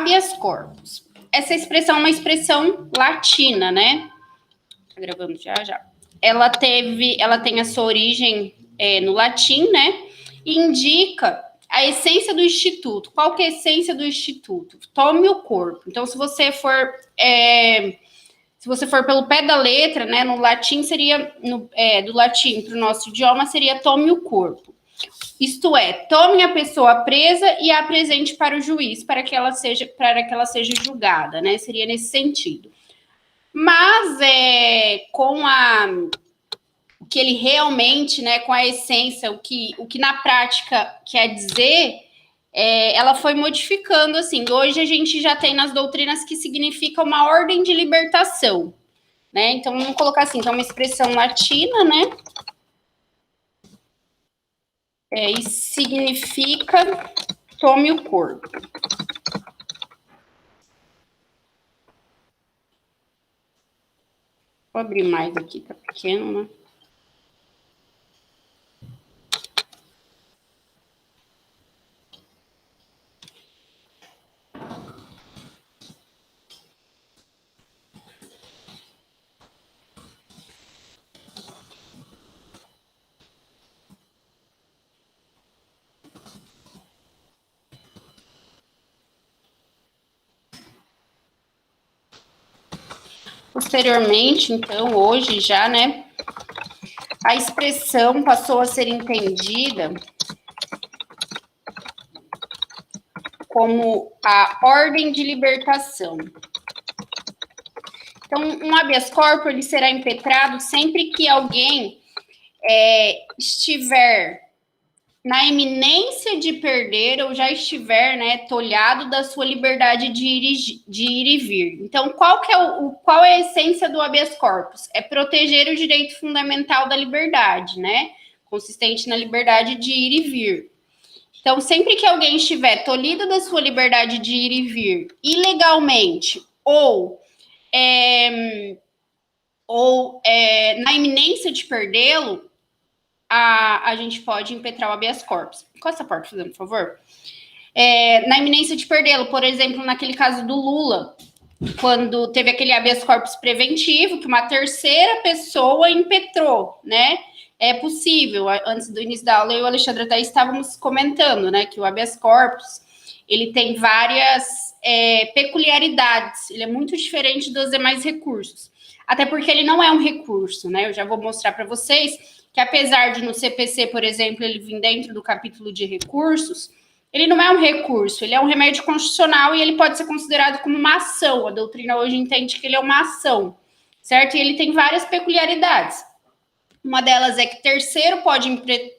habeas corpus. Essa expressão é uma expressão latina, né? Tá gravando já. Ela tem a sua origem no latim, né? E indica a essência do instituto. Qual que é a essência do instituto? Tome o corpo. Então, se você for pelo pé da letra, né? No latim seria do latim para o nosso idioma seria tome o corpo. Isto é, tome a pessoa presa e a apresente para o juiz para que ela seja julgada, né? Seria nesse sentido. Mas com o que ele realmente, né, com a essência, o que na prática quer dizer, ela foi modificando, assim. Hoje a gente já tem nas doutrinas que significa uma ordem de libertação, né? Então, vamos colocar assim, então, uma expressão latina, né? E significa tome o corpo. Vou abrir mais aqui, tá pequeno, né? Posteriormente, então, hoje já, né, a expressão passou a ser entendida como a ordem de libertação. Então, um habeas corpus ele será impetrado sempre que alguém estiver na iminência de perder ou já estiver, né, tolhado da sua liberdade de ir e vir. Então, qual é a essência do habeas corpus? É proteger o direito fundamental da liberdade, né, consistente na liberdade de ir e vir. Então, sempre que alguém estiver tolhido da sua liberdade de ir e vir ilegalmente ou na iminência de perdê-lo, a gente pode impetrar o habeas corpus. Encosta a porta, fazendo por favor. Na iminência de perdê-lo, por exemplo, naquele caso do Lula, quando teve aquele habeas corpus preventivo, que uma terceira pessoa impetrou, né? É possível. Antes do início da aula, eu e o Alexandre até estávamos comentando, né, que o habeas corpus, ele tem várias peculiaridades. Ele é muito diferente dos demais recursos. Até porque ele não é um recurso, né? Eu já vou mostrar para vocês que apesar de no CPC, por exemplo, ele vir dentro do capítulo de recursos, ele não é um recurso, ele é um remédio constitucional e ele pode ser considerado como uma ação. A doutrina hoje entende que ele é uma ação, certo? E ele tem várias peculiaridades. Uma delas é que terceiro pode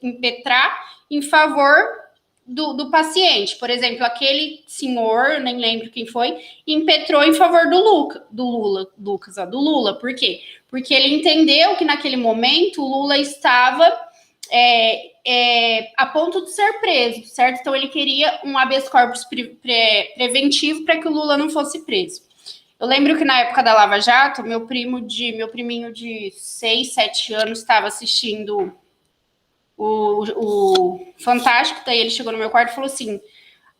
impetrar em favor do paciente. Por exemplo, aquele senhor, nem lembro quem foi, impetrou em favor do Lula. Por quê? Porque ele entendeu que naquele momento o Lula estava a ponto de ser preso, certo? Então ele queria um habeas corpus preventivo para que o Lula não fosse preso. Eu lembro que na época da Lava Jato, meu priminho de 6, 7 anos estava assistindo o Fantástico, daí ele chegou no meu quarto e falou assim: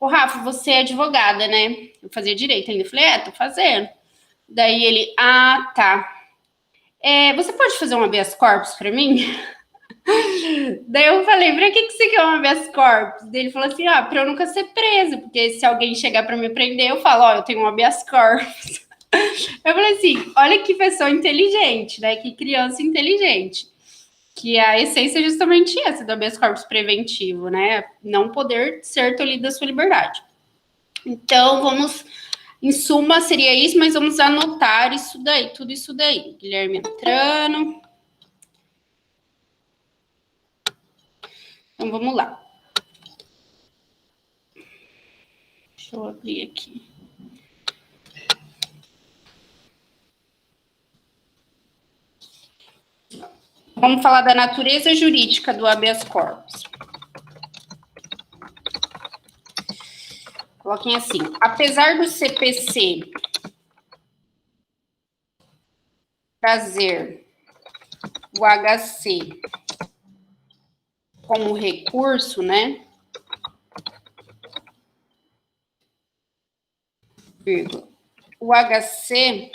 ô Rafa, você é advogada, né? Eu fazia direito ainda. Eu falei, tô fazendo. Daí ele, tá. Você pode fazer um habeas corpus para mim? Daí eu falei, pra que você quer um habeas corpus? Daí ele falou assim, pra eu nunca ser preso, porque se alguém chegar para me prender, eu falo, eu tenho um habeas corpus. Eu falei assim, olha que pessoa inteligente, né? Que criança inteligente. Que a essência é justamente essa do habeas corpus preventivo, né? Não poder ser tolhido da sua liberdade. Então, em suma, seria isso, mas vamos anotar isso daí, tudo isso daí. Guilherme entrando. Então, vamos lá. Deixa eu abrir aqui. Vamos falar da natureza jurídica do habeas corpus. Coloquem assim, apesar do CPC trazer o HC como recurso, né? vírgula. O HC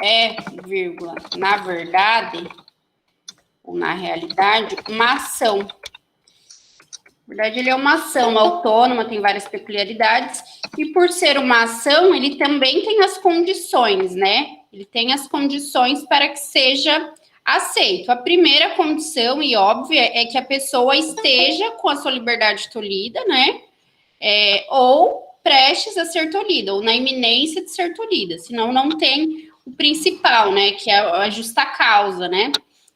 é, vírgula, na verdade, ou na realidade, uma ação. Na verdade, ele é uma ação autônoma, tem várias peculiaridades, e por ser uma ação, ele também tem as condições, né? Ele tem as condições para que seja aceito. A primeira condição, e óbvia, é que a pessoa esteja com a sua liberdade tolhida, né? Ou prestes a ser tolhida, ou na iminência de ser tolhida, senão não tem o principal, né? Que é a justa causa, né?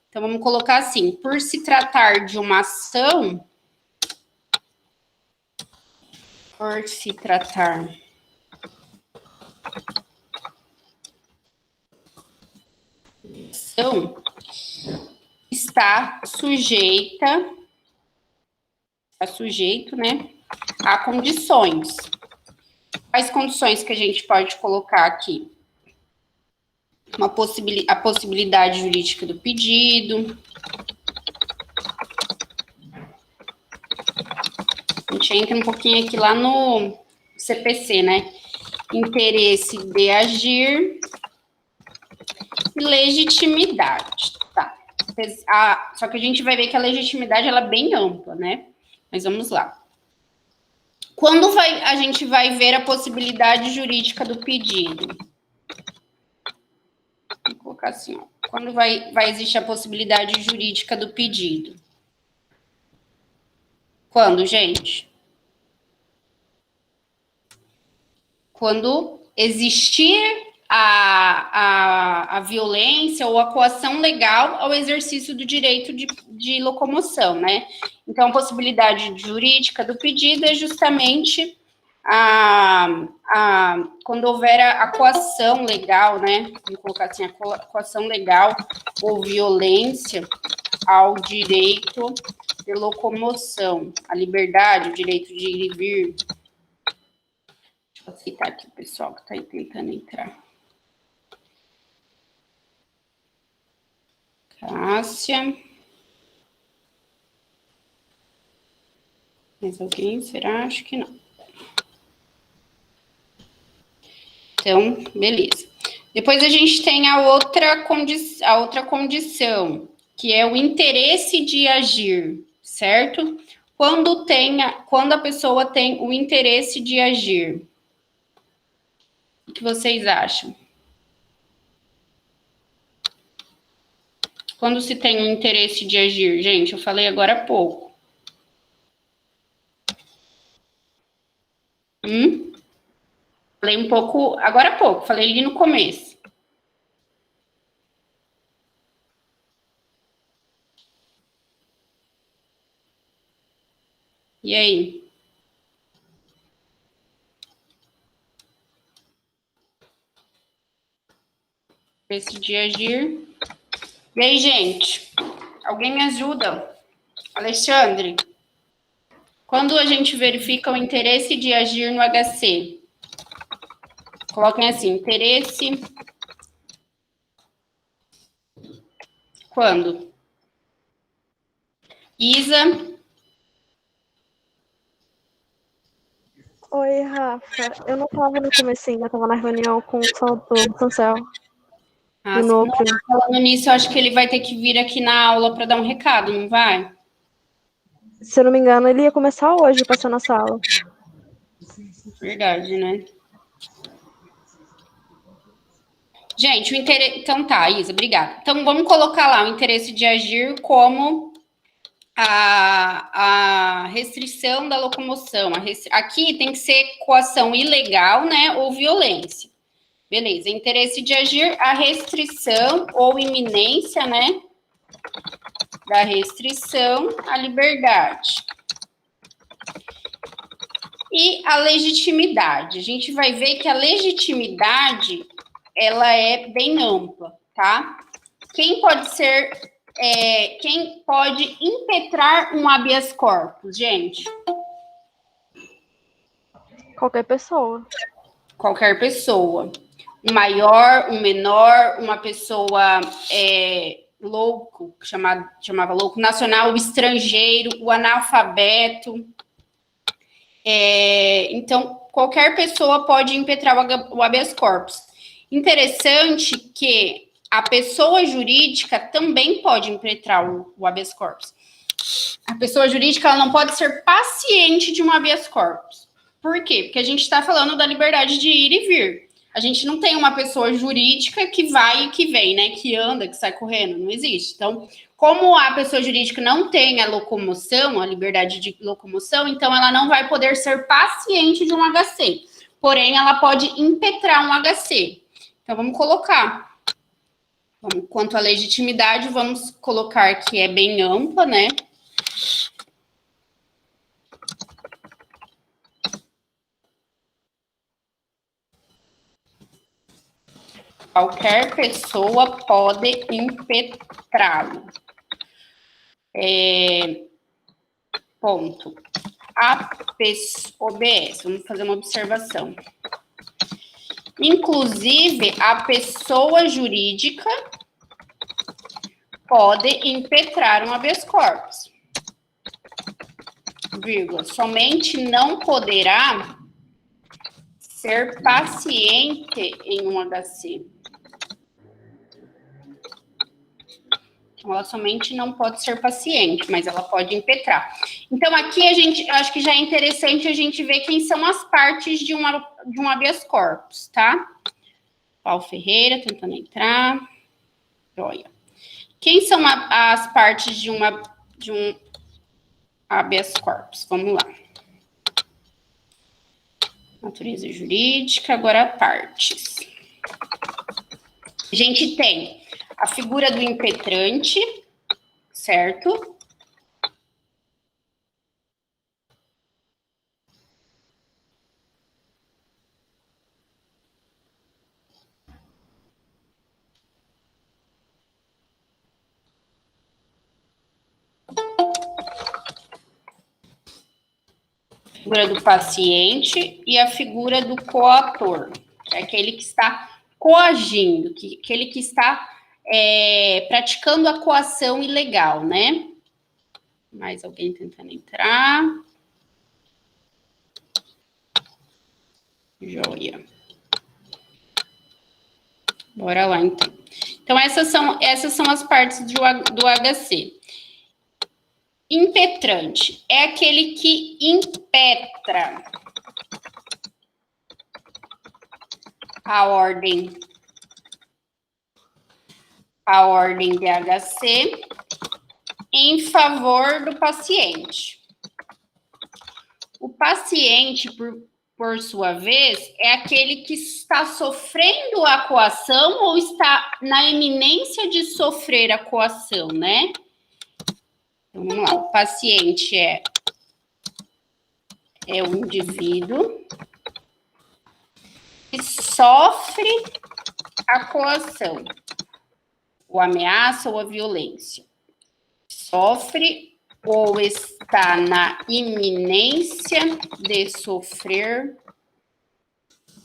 Então, vamos colocar assim, por se tratar de uma ação, por se tratar de ação, está sujeito, né, a condições. Quais condições que a gente pode colocar aqui? A possibilidade jurídica do pedido. A gente entra um pouquinho aqui lá no CPC, né? Interesse de agir e legitimidade, tá? Só que a gente vai ver que a legitimidade ela é bem ampla, né? Mas vamos lá. Quando a gente vai ver a possibilidade jurídica do pedido? Vou colocar assim, ó. Quando vai existir a possibilidade jurídica do pedido? Quando, gente? Quando existir a violência ou a coação legal ao exercício do direito de locomoção, né? Então, a possibilidade jurídica do pedido é justamente quando houver a coação legal, né? Vamos colocar assim, a coação legal ou violência ao direito de locomoção, a liberdade, o direito de ir e vir. Deixa eu aceitar aqui o pessoal que está aí tentando entrar. Cássia. Mais alguém? Será? Acho que não. Então, beleza. Depois a gente tem a outra condição, que é o interesse de agir, certo? Quando a pessoa tem o interesse de agir. O que vocês acham? Quando se tem o interesse de agir? Gente, eu falei agora há pouco. Falei um pouco, agora há pouco, falei ali no começo. E aí? Decidir agir. E aí, gente? Alguém me ajuda? Alexandre? Quando a gente verifica o interesse de agir no HC? Coloquem assim, interesse... Quando? Isa? Oi, Rafa. Eu não estava no comecinho, eu estava na reunião com o Cancel. Do núcleo. Falando nisso, eu acho que ele vai ter que vir aqui na aula para dar um recado, não vai? Se eu não me engano, ele ia começar hoje, passando na sala. Verdade, né? Gente, o interesse... Então tá, Isa, obrigada. Então vamos colocar lá o interesse de agir como a restrição da locomoção. Aqui tem que ser coação ilegal, né, ou violência. Beleza, interesse de agir, a restrição ou iminência, né, da restrição à liberdade. E a legitimidade. A gente vai ver que a legitimidade, ela é bem ampla, tá? Quem pode impetrar um habeas corpus, gente? Qualquer pessoa. Qualquer pessoa. Um maior, um menor, uma pessoa louco, chamava louco, nacional, o estrangeiro, o analfabeto. Então, qualquer pessoa pode impetrar o habeas corpus. Interessante que a pessoa jurídica também pode impetrar o habeas corpus. A pessoa jurídica ela não pode ser paciente de um habeas corpus. Por quê? Porque a gente está falando da liberdade de ir e vir. A gente não tem uma pessoa jurídica que vai e que vem, né? Que anda, que sai correndo. Não existe. Então, como a pessoa jurídica não tem a locomoção, a liberdade de locomoção, então ela não vai poder ser paciente de um HC. Porém, ela pode impetrar um HC. Então, vamos colocar. Quanto à legitimidade, vamos colocar que é bem ampla, né? Qualquer pessoa pode impetrá-lo. Ponto. OBS, vamos fazer uma observação. Inclusive, a pessoa jurídica pode impetrar um habeas corpus. Vírgula, somente não poderá ser paciente em um HC. Ela somente não pode ser paciente, mas ela pode impetrar. Então, aqui eu acho que já é interessante a gente ver quem são as partes de um habeas corpus, tá? Paulo Ferreira tentando entrar. Joia. Quem são as partes de um habeas corpus? Vamos lá. Natureza jurídica, agora partes. A gente tem a figura do impetrante, certo? A figura do paciente e a figura do coator, que é aquele que está coagindo, aquele que está praticando a coação ilegal, né? Mais alguém tentando entrar. Joia. Bora lá, então. Então, essas são as partes do HC. Impetrante é aquele que impetra a ordem de HC em favor do paciente. O paciente, por sua vez, é aquele que está sofrendo a coação ou está na iminência de sofrer a coação, né? Então, vamos lá. O paciente é o indivíduo que sofre a coação, ou ameaça ou a violência. Sofre ou está na iminência de sofrer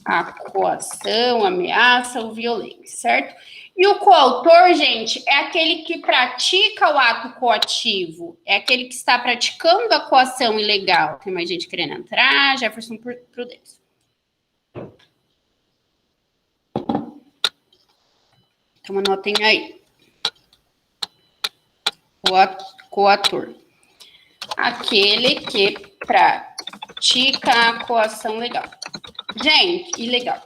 a coação, ameaça ou violência, certo? E o coautor, gente, é aquele que pratica o ato coativo, é aquele que está praticando a coação ilegal. Tem mais gente querendo entrar, Jefferson Prudêncio. Então, anotem aí. Coator. Aquele que pratica a coação legal. Gente, ilegal.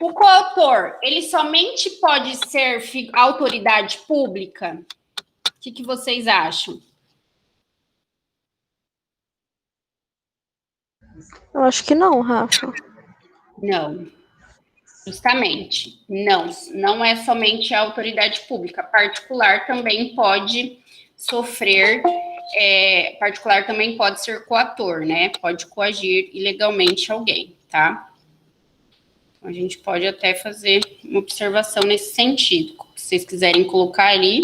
O coautor, ele somente pode ser autoridade pública? O que vocês acham? Eu acho que não, Rafa. Não. Justamente. Não é somente a autoridade pública. Particular também pode sofrer, particular também pode ser coator, né? Pode coagir ilegalmente alguém, tá? A gente pode até fazer uma observação nesse sentido. Se vocês quiserem colocar ali,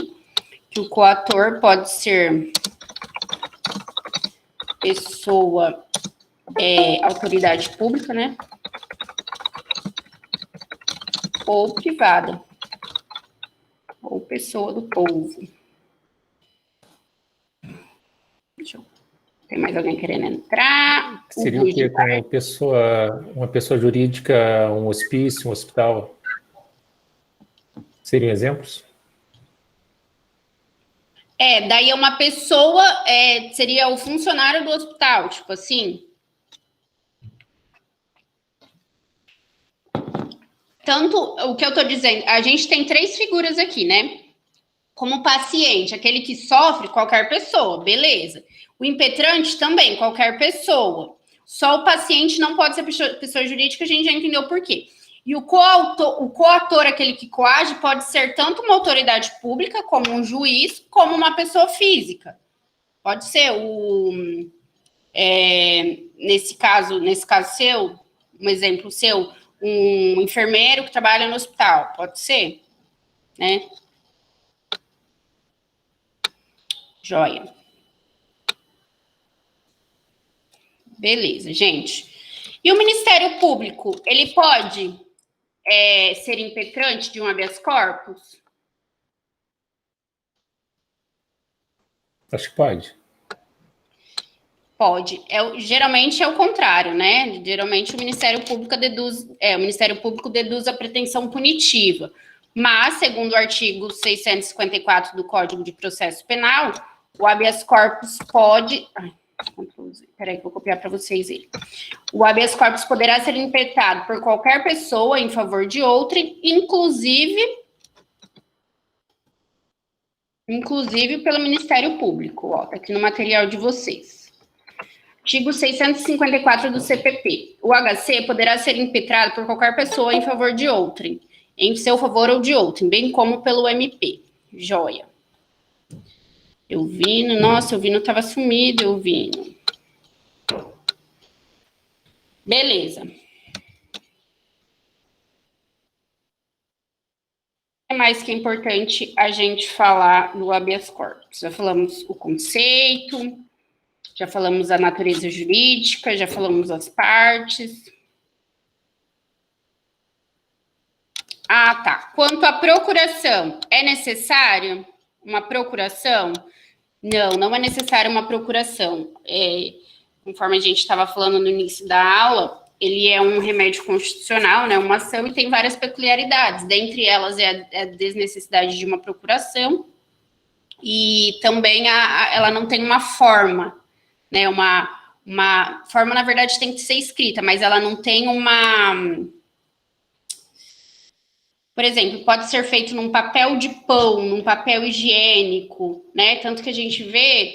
que o coator pode ser pessoa, autoridade pública, né? Ou privada. Ou pessoa do povo. Deixa eu Tem mais alguém querendo entrar? Seria o quê? Com uma pessoa jurídica, um hospício, um hospital? Seriam exemplos? Daí é uma pessoa, seria o funcionário do hospital, tipo assim. Tanto, o que eu tô dizendo, a gente tem 3 figuras aqui, né? Como paciente, aquele que sofre, qualquer pessoa, beleza. O impetrante também, qualquer pessoa. Só o paciente não pode ser pessoa jurídica, a gente já entendeu por quê. E o coator, aquele que coage, pode ser tanto uma autoridade pública, como um juiz, como uma pessoa física. Pode ser nesse caso seu, um exemplo seu, um enfermeiro que trabalha no hospital, pode ser, né? Joia. Beleza, gente. E o Ministério Público, ele pode ser impetrante de um habeas corpus? Acho que pode. Pode. Geralmente é o contrário, né? Geralmente o Ministério Público deduz a pretensão punitiva. Mas, segundo o artigo 654 do Código de Processo Penal, o habeas corpus pode... Peraí que eu vou copiar para vocês ele. O habeas corpus poderá ser impetrado por qualquer pessoa em favor de outrem, inclusive pelo Ministério Público. Ó, tá aqui no material de vocês. Artigo 654 do CPP. O HC poderá ser impetrado por qualquer pessoa em favor de outrem, em seu favor ou de outrem, bem como pelo MP. Joia. Elvino, nossa, Elvino estava sumido, Elvino. Beleza. O que mais que é importante a gente falar do habeas corpus? Já falamos o conceito, já falamos a natureza jurídica, já falamos as partes. Ah, tá. Quanto à procuração, é necessário uma procuração? Não, não é necessário uma procuração. Conforme a gente estava falando no início da aula, ele é um remédio constitucional, né, uma ação, e tem várias peculiaridades. Dentre elas é a desnecessidade de uma procuração, e também ela não tem uma forma, né, uma forma, na verdade, tem que ser escrita, mas ela não tem uma... Por exemplo, pode ser feito num papel de pão, num papel higiênico, né? Tanto que a gente vê,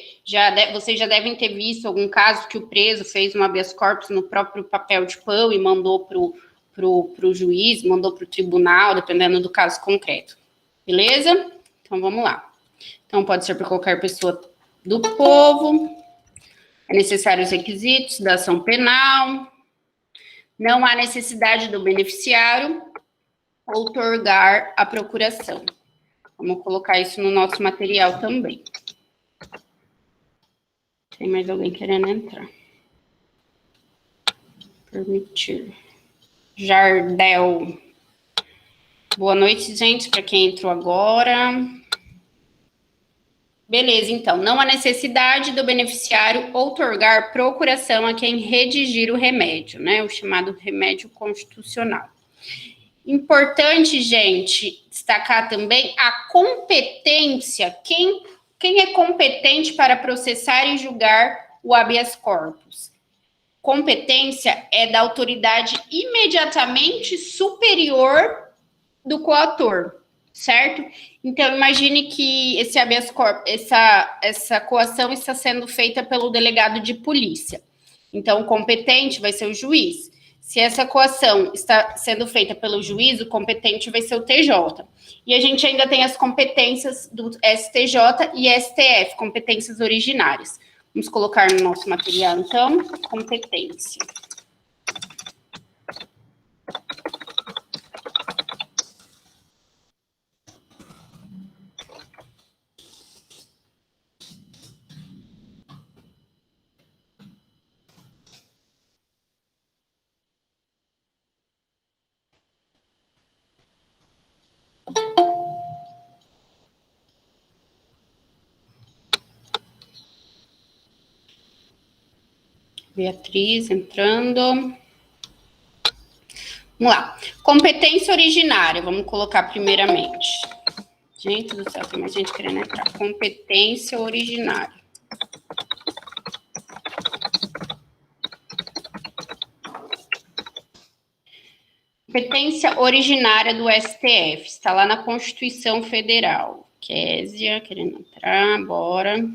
vocês já devem ter visto algum caso que o preso fez um habeas corpus no próprio papel de pão e mandou pro juiz, mandou para o tribunal, dependendo do caso concreto. Beleza? Então, vamos lá. Então, pode ser por qualquer pessoa do povo. É necessário os requisitos da ação penal. Não há necessidade do beneficiário outorgar a procuração. Vamos colocar isso no nosso material também. Tem mais alguém querendo entrar? Permitir. Jardel. Boa noite, gente, para quem entrou agora. Beleza, então. Não há necessidade do beneficiário outorgar procuração a quem redigir o remédio, né? O chamado remédio constitucional. Importante, gente, destacar também a competência. Quem é competente para processar e julgar o habeas corpus? Competência é da autoridade imediatamente superior do coator, certo? Então, imagine que esse habeas corpus, essa coação está sendo feita pelo delegado de polícia. Então, o competente vai ser o juiz. Se essa coação está sendo feita pelo juiz, o competente vai ser o TJ. E a gente ainda tem as competências do STJ e STF, competências originárias. Vamos colocar no nosso material, então, competência. Beatriz entrando. Vamos lá. Competência originária, vamos colocar primeiramente. Gente do céu, tem mais gente querendo entrar. Competência originária. Competência originária do STF, está lá na Constituição Federal. Késia, querendo entrar, bora.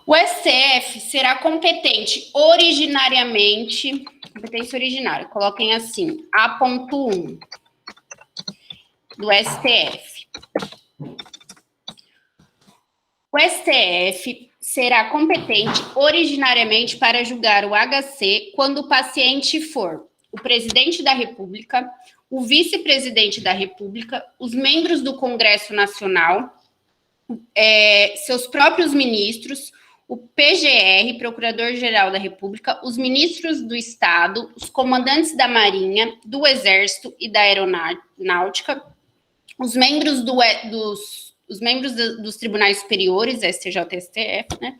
O STF será competente originariamente, competência originária, coloquem assim, A.1 do STF. O STF será competente originariamente para julgar o HC quando o paciente for o presidente da República, o vice-presidente da República, os membros do Congresso Nacional, seus próprios ministros, o PGR, Procurador-Geral da República, os ministros do Estado, os comandantes da Marinha, do Exército e da Aeronáutica, os membros dos tribunais superiores, STJ e STF, né?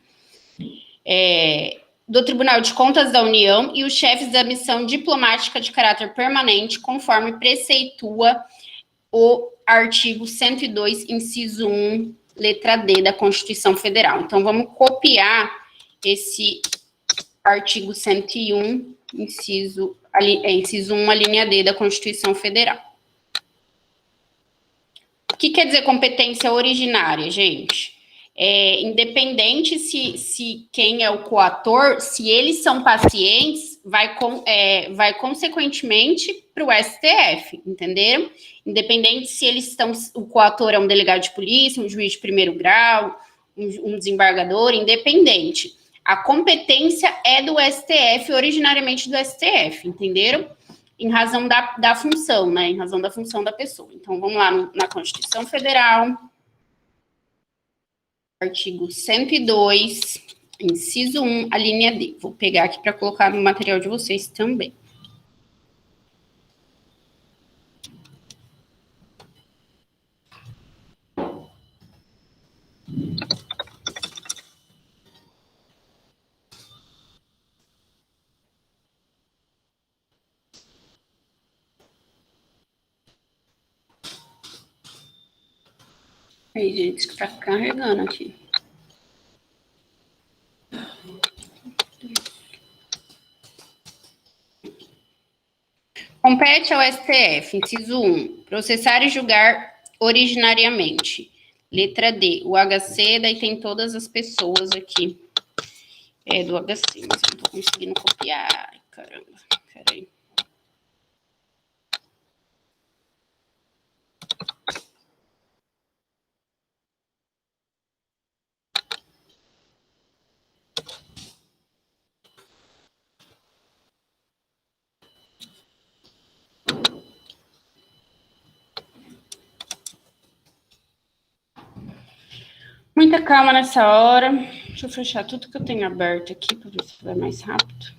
Do Tribunal de Contas da União e os chefes da missão diplomática de caráter permanente, conforme preceitua o artigo 102, inciso 1, letra D da Constituição Federal. Então, vamos copiar esse artigo 101, inciso 1, a linha D da Constituição Federal. O que quer dizer competência originária, gente? Independente se quem é o coator, se eles são pacientes, vai consequentemente para o STF, entenderam? Independente se eles estão, o coator é um delegado de polícia, um juiz de primeiro grau, um desembargador, independente. A competência é do STF, originariamente do STF, entenderam? Em razão da função, né? Em razão da função da pessoa. Então, vamos lá na Constituição Federal. Artigo 102, inciso 1, a linha D. Vou pegar aqui para colocar no material de vocês também. Aí, gente, que tá carregando aqui. Compete ao STF, inciso 1, processar e julgar originariamente. Letra D, o HC, daí tem todas as pessoas aqui do HC, mas eu não tô conseguindo copiar. Ai, caramba, peraí. Muita calma nessa hora. Deixa eu fechar tudo que eu tenho aberto aqui para ver se vai mais rápido.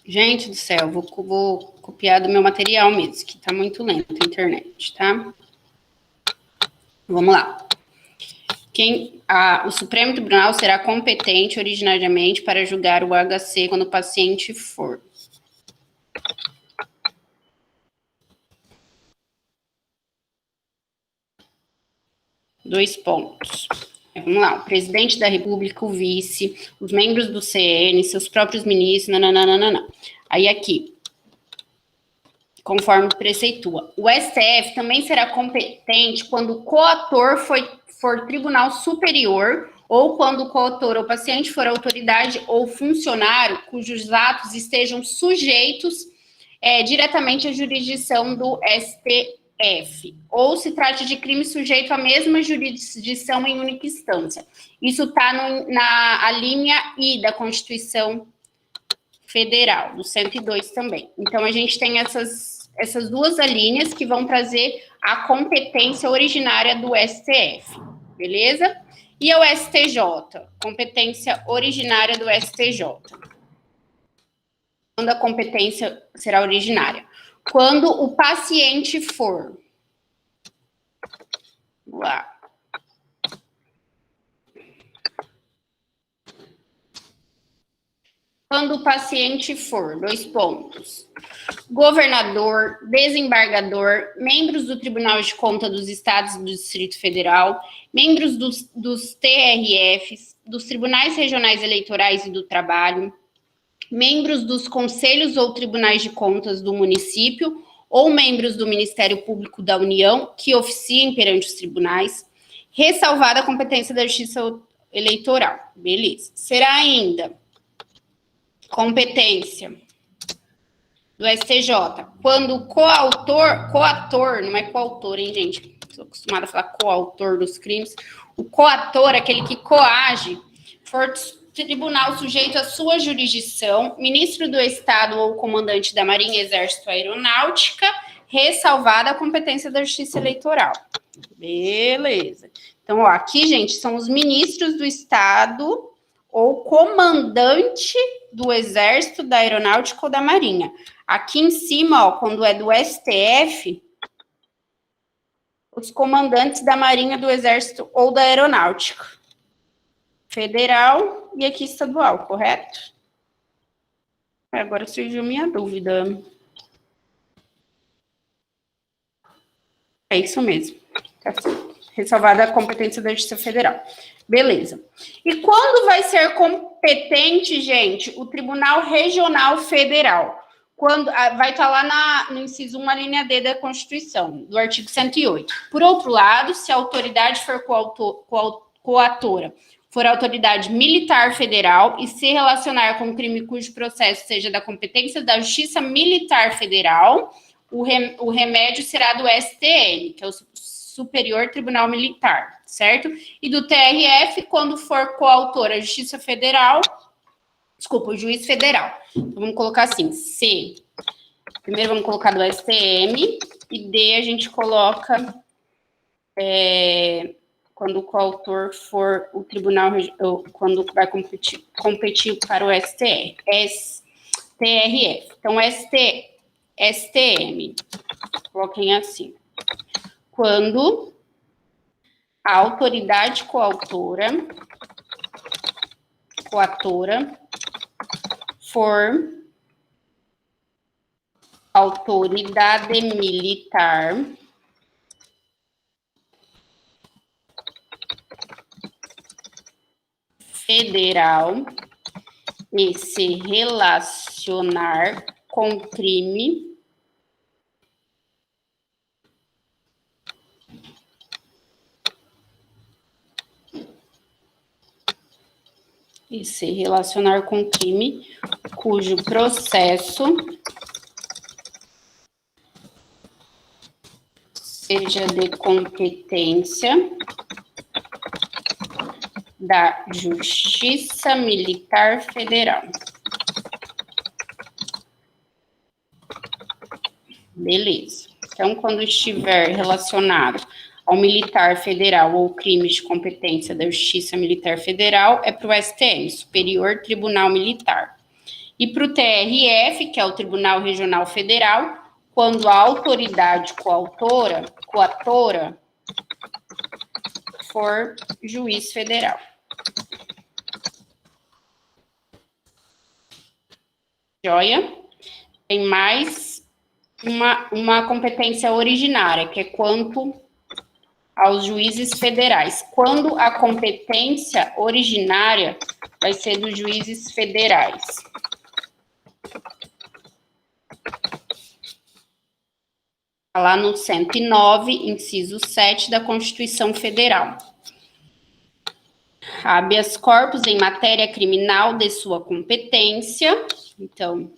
Gente do céu, vou copiar do meu material mesmo, que tá muito lento a internet, tá? Vamos lá. O Supremo Tribunal será competente originariamente para julgar o HC quando o paciente for. Dois pontos. Vamos lá. O presidente da República, o vice, os membros do CN, seus próprios ministros, nananana. Aí aqui, conforme preceitua. O STF também será competente quando o coator for tribunal superior ou quando o coautor ou paciente for autoridade ou funcionário cujos atos estejam sujeitos diretamente à jurisdição do STF, ou se trate de crime sujeito à mesma jurisdição em única instância. Isso está na linha I da Constituição Federal, do 102 também. Então, a gente tem essas essas duas alíneas que vão trazer a competência originária do STF, beleza? E o STJ, competência originária do STJ. Quando a competência será originária? Quando o paciente for... Vamos lá. Quando o paciente for, 2 pontos, governador, desembargador, membros do Tribunal de Contas dos Estados e do Distrito Federal, membros dos TRFs, dos Tribunais Regionais Eleitorais e do Trabalho, membros dos conselhos ou tribunais de contas do município ou membros do Ministério Público da União que oficiem perante os tribunais, ressalvada a competência da Justiça Eleitoral. Beleza. Será ainda competência do STJ, quando o coator, não é coautor, hein, gente? Estou acostumada a falar coautor dos crimes. O coator, aquele que coage, for tribunal sujeito à sua jurisdição, ministro do Estado ou comandante da Marinha, Exército ou Aeronáutica, ressalvada a competência da Justiça Eleitoral. Beleza. Então, ó, aqui, gente, são os ministros do Estado ou comandante do Exército, da Aeronáutica ou da Marinha. Aqui em cima, ó, quando é do STF, os comandantes da Marinha, do Exército ou da Aeronáutica. Federal e aqui estadual, correto? Agora surgiu minha dúvida. É isso mesmo. Tá ressalvada a competência da Justiça Federal. Beleza. E quando vai ser competente, gente, o Tribunal Regional Federal? Quando vai estar lá no inciso 1, a linha D da Constituição, do artigo 108. Por outro lado, se a autoridade for coatora, for autoridade militar federal e se relacionar com um crime cujo processo seja da competência da Justiça Militar Federal, o remédio será do STM, que é o Superior Tribunal Militar, certo? E do TRF, quando for coautor a Justiça Federal, desculpa, o Juiz Federal. Então, vamos colocar assim, C. Primeiro vamos colocar do STM, e D a gente coloca quando o coautor for o tribunal, quando vai competir para o STRF. Então, STM, coloquem assim. Quando a autoridade coatora for autoridade militar federal e se relacionar com crime cujo processo seja de competência da Justiça Militar Federal. Beleza. Então, quando estiver relacionado ao militar federal ou crimes de competência da Justiça Militar Federal, é para o STM, Superior Tribunal Militar. E para o TRF, que é o Tribunal Regional Federal, quando a autoridade coatora for juiz federal. Joia? Tem mais uma competência originária, que é quanto aos juízes federais. Quando a competência originária vai ser dos juízes federais. Lá no 109, inciso 7 da Constituição Federal. Habeas corpus em matéria criminal de sua competência. Então,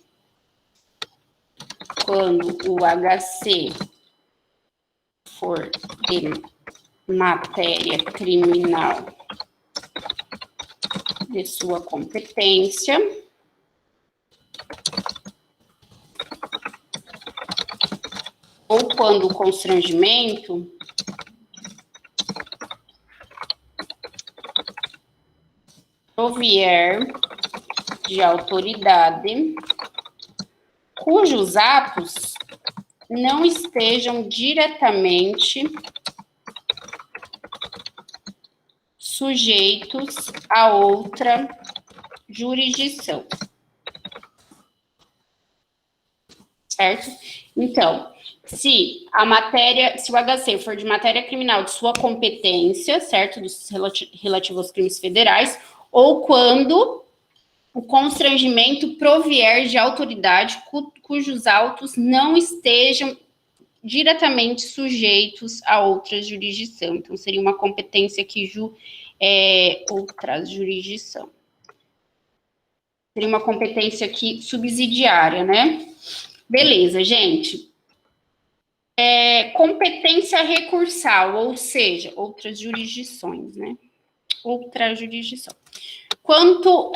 quando o HC for de matéria criminal de sua competência, ou quando o constrangimento provier de autoridade cujos atos não estejam diretamente sujeitos a outra jurisdição. Certo? Então, se o HC for de matéria criminal de sua competência, certo? Relativo aos crimes federais, ou quando o constrangimento provier de autoridade cujos autos não estejam diretamente sujeitos a outra jurisdição. Então, seria uma competência que outra jurisdição. Seria uma competência aqui subsidiária, né? Beleza, gente. Competência recursal, ou seja, outras jurisdições, né? Outra jurisdição. Quanto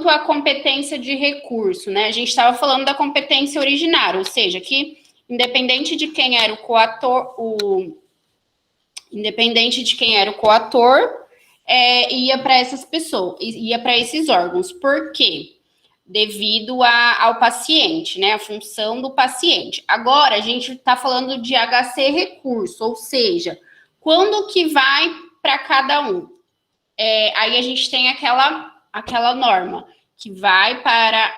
à competência de recurso, né? A gente estava falando da competência originária, ou seja, que independente de quem era o coator, ia para essas pessoas, ia para esses órgãos. Por quê? Devido ao paciente, né? A função do paciente. Agora, a gente está falando de HC recurso, ou seja, quando que vai para cada um? Aí a gente tem aquela norma que vai para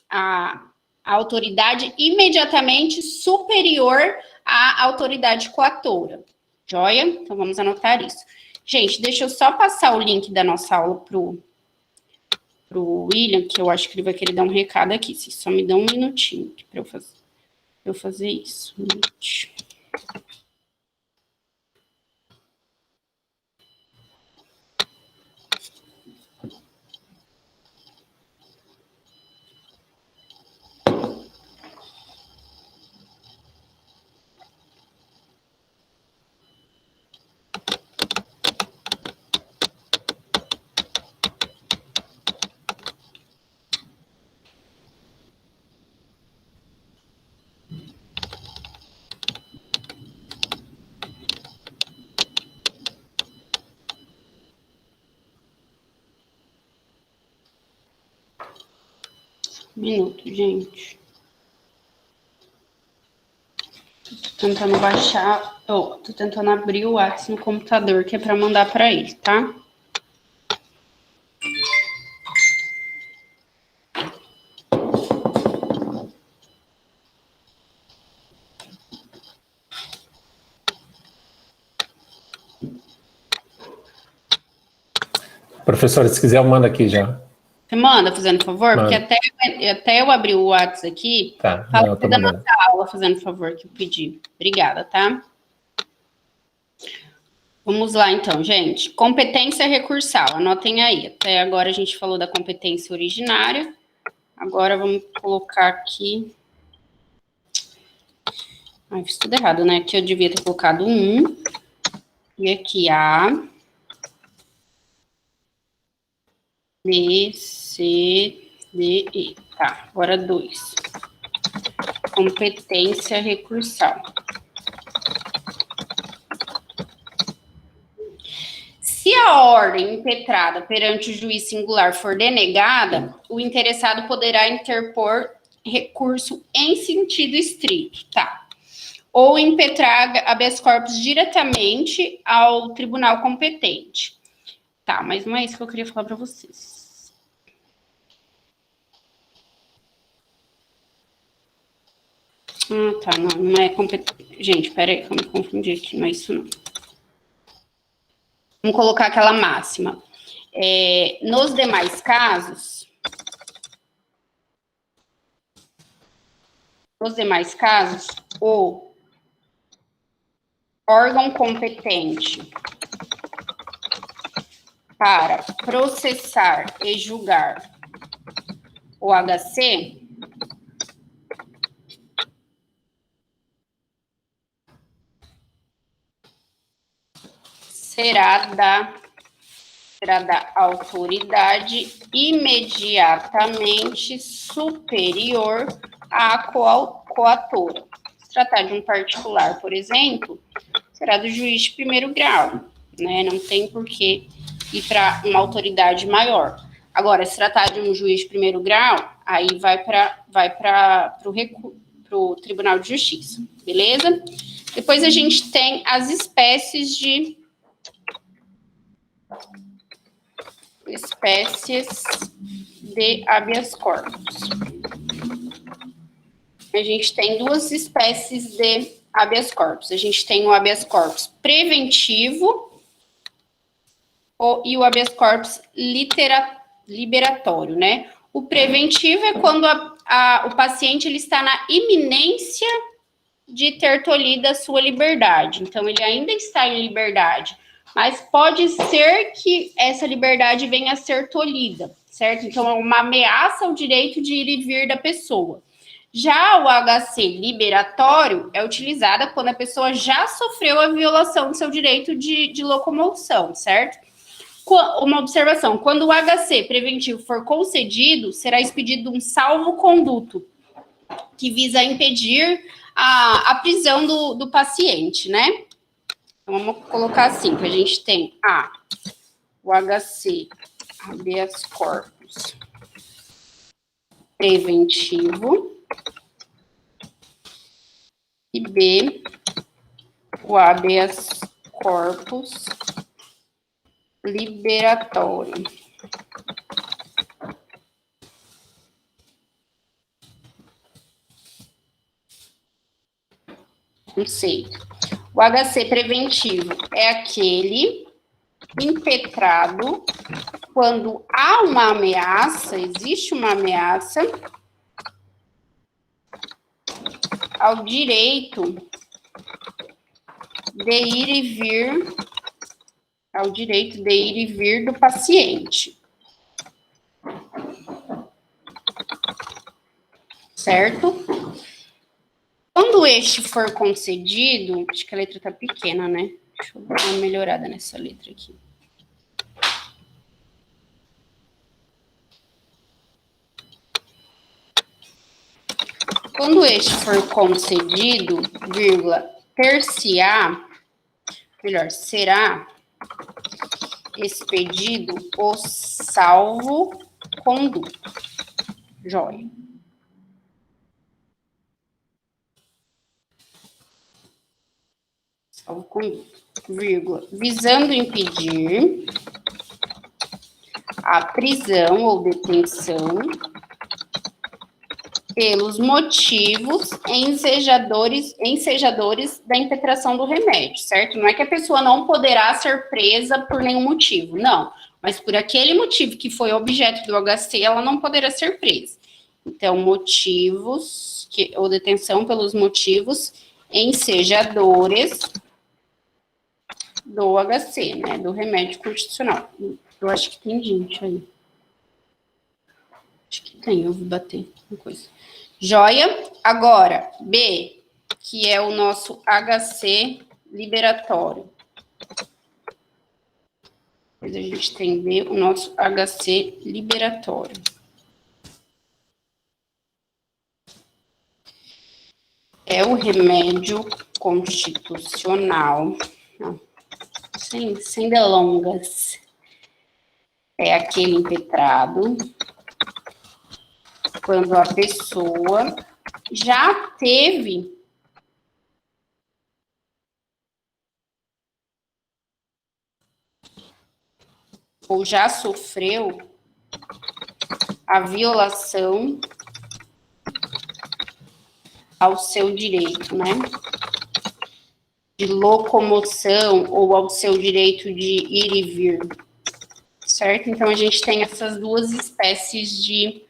a autoridade imediatamente superior à autoridade coatora. Joia? Então, vamos anotar isso. Gente, deixa eu só passar o link da nossa aula pro William, que eu acho que ele vai querer dar um recado aqui. Vocês só me dão um minutinho para eu fazer isso. Um minutinho. Um minuto, gente. Tô tentando baixar, tô tentando abrir o WhatsApp no computador, que é para mandar para ele, tá? Professora, se quiser, eu mando aqui já. Você manda, fazendo favor? Manda. Porque até eu abrir o WhatsApp aqui, Tá, fala tô da mandando. nossa aula, fazendo favor, que eu pedi. Obrigada, tá? Vamos lá, então, gente. Competência recursal, anotem aí. Até agora a gente falou da competência originária. Agora vamos colocar aqui... Ai, fiz tudo errado, né? Aqui eu devia ter colocado 1. E aqui A... B, C, D, E. Tá, agora 2. Competência recursal. Se a ordem impetrada perante o juiz singular for denegada, o interessado poderá interpor recurso em sentido estrito, tá? Ou impetrar habeas corpus diretamente ao tribunal competente. Tá, mas não é isso que eu queria falar para vocês. Ah, tá, não é competente. Gente, peraí, que eu me confundi aqui, não é isso não. Vamos colocar aquela máxima. Nos demais casos, o órgão competente para processar e julgar o HC será da autoridade imediatamente superior à coatora. tratar de um particular, por exemplo, será do juiz de primeiro grau, né? Não tem por que ir para uma autoridade maior. Agora, se tratar de um juiz de primeiro grau, aí vai para o Tribunal de Justiça, beleza? Depois a gente tem as espécies de habeas corpus. A gente tem duas espécies de habeas corpus. A gente tem o habeas corpus preventivo e o habeas corpus liberatório, né? O preventivo é quando o paciente ele está na iminência de ter tolhido a sua liberdade. Então, ele ainda está em liberdade, mas pode ser que essa liberdade venha a ser tolhida, certo? Então, é uma ameaça ao direito de ir e vir da pessoa. Já o HC liberatório é utilizada quando a pessoa já sofreu a violação do seu direito de locomoção, certo? Uma observação, quando o HC preventivo for concedido, será expedido um salvo-conduto, que visa impedir a prisão do paciente, né? Então, vamos colocar assim, que a gente tem o HC, habeas corpus preventivo, e B, o habeas corpus liberatório. Conceito. O HC preventivo é aquele impetrado quando há uma ameaça, existe uma ameaça ao direito de ir e vir, do paciente. Certo? Quando este for concedido, acho que a letra tá pequena, né? Deixa eu dar uma melhorada nessa letra aqui. Quando este for concedido, vírgula, será expedido o salvo-conduto. Joia. Salvo-conduto, vírgula, visando impedir a prisão ou detenção pelos motivos ensejadores da impetração do remédio, certo? Não é que a pessoa não poderá ser presa por nenhum motivo, não. Mas por aquele motivo que foi objeto do HC, ela não poderá ser presa. Então, motivos, ou detenção pelos motivos ensejadores do HC, né? Do remédio constitucional. Eu acho que tem gente aí. Acho que tem, eu vou bater uma coisa. Joia? Agora, B, que é o nosso HC liberatório. Depois a gente tem B, o nosso HC liberatório. É o remédio constitucional. Não, sem delongas. É aquele impetrado quando a pessoa já teve ou já sofreu a violação ao seu direito, né? De locomoção ou ao seu direito de ir e vir, certo? Então, a gente tem essas duas espécies de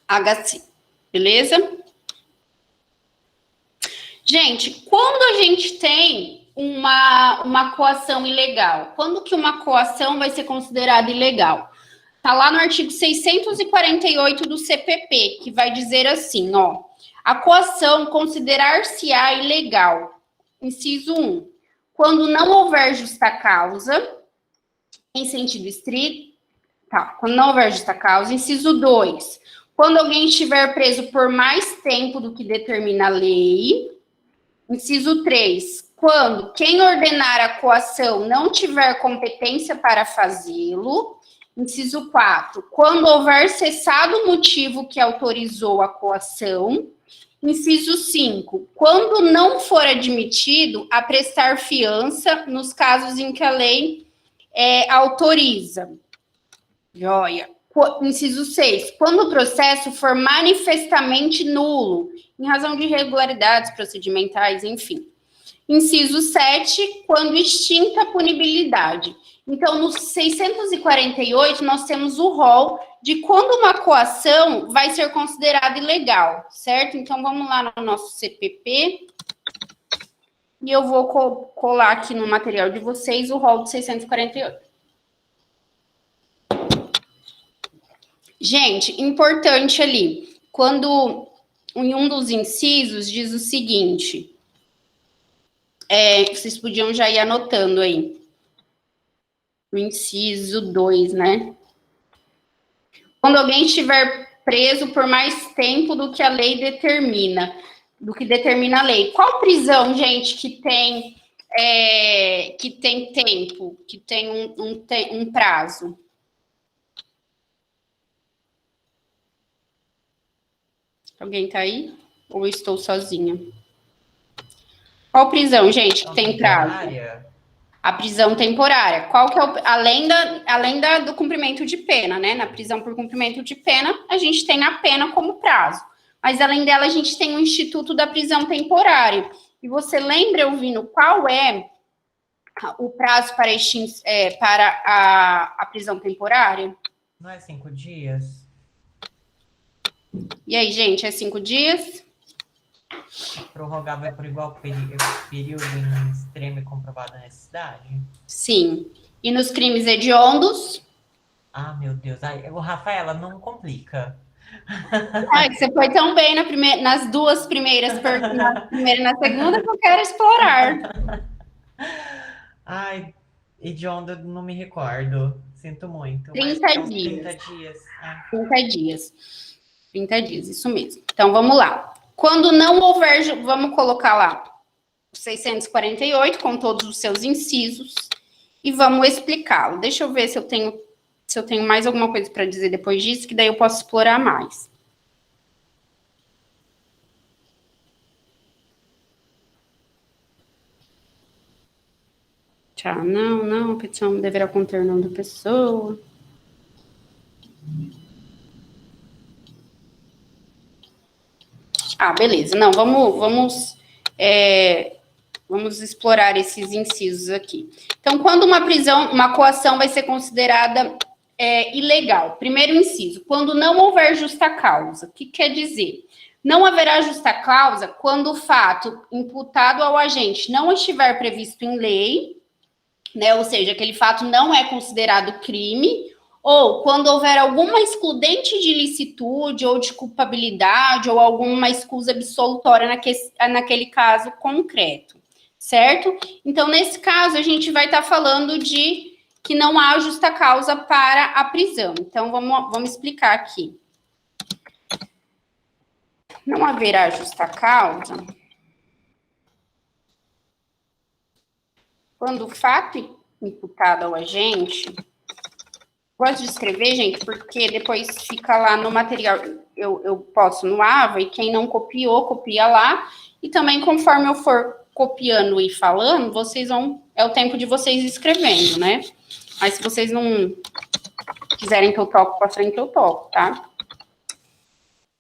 HC, beleza? Gente, quando a gente tem uma coação ilegal, quando que uma coação vai ser considerada ilegal? Tá lá no artigo 648 do CPP, que vai dizer assim, ó, a coação considerar-se-á ilegal, inciso 1, quando não houver justa causa, em sentido estrito, quando não houver justa causa, inciso 2, Quando alguém estiver preso por mais tempo do que determina a lei. Inciso 3. Quando quem ordenar a coação não tiver competência para fazê-lo. Inciso 4. Quando houver cessado o motivo que autorizou a coação. Inciso 5. Quando não for admitido a prestar fiança nos casos em que a lei autoriza. Joia. Inciso 6. Quando o processo for manifestamente nulo, em razão de irregularidades procedimentais, enfim. Inciso 7. Quando extinta a punibilidade. Então, no 648, nós temos o rol de quando uma coação vai ser considerada ilegal, certo? Então, vamos lá no nosso CPP. E eu vou colar aqui no material de vocês o rol de 648. Gente, importante ali, quando em um dos incisos diz o seguinte, vocês podiam já ir anotando aí, o inciso 2, né? Quando alguém estiver preso por mais tempo do que a lei determina, do que determina a lei. Qual prisão, gente, que tem tempo, que tem um prazo? Alguém tá aí? Ou eu estou sozinha? Qual prisão, gente, que tem prazo? A prisão temporária. Qual que é além do cumprimento de pena, né? Na prisão por cumprimento de pena, a gente tem a pena como prazo. Mas, além dela, a gente tem o Instituto da Prisão Temporária. E você lembra, Elvino, qual é o prazo para a prisão temporária? Não é 5 dias? E aí, gente, é 5 dias? Prorrogável por igual período em extrema e comprovada necessidade? Sim. E nos crimes hediondos? Ah, meu Deus. Ai, Rafaela, não complica. Ai, você foi tão bem nas duas primeiras perguntas, na primeira e na segunda, que eu quero explorar. Ai, hediondo, não me recordo. Sinto muito. 30 dias. 30 dias. 30 dias. 30 dias, isso mesmo. Então, vamos lá. Quando não houver, vamos colocar lá o 648 com todos os seus incisos e vamos explicá-lo. Deixa eu ver se eu tenho mais alguma coisa para dizer depois disso, que daí eu posso explorar mais. Tá, não, a petição deverá conter o nome da pessoa. Ah, beleza. Não, vamos explorar esses incisos aqui. Então, quando uma coação vai ser considerada ilegal? Primeiro inciso, quando não houver justa causa. O que quer dizer? Não haverá justa causa quando o fato imputado ao agente não estiver previsto em lei, né? Ou seja, aquele fato não é considerado crime, ou quando houver alguma excludente de ilicitude ou de culpabilidade ou alguma escusa absolutória naquele caso concreto, certo? Então, nesse caso, a gente vai estar falando de que não há justa causa para a prisão. Então, vamos explicar aqui. Não haverá justa causa quando o fato imputado ao agente... Gosto de escrever, gente, porque depois fica lá no material, eu posto no AVA, e quem não copiou, copia lá, e também conforme eu for copiando e falando, é o tempo de vocês escrevendo, né? Mas se vocês não quiserem que eu toque para frente, eu toco, tá?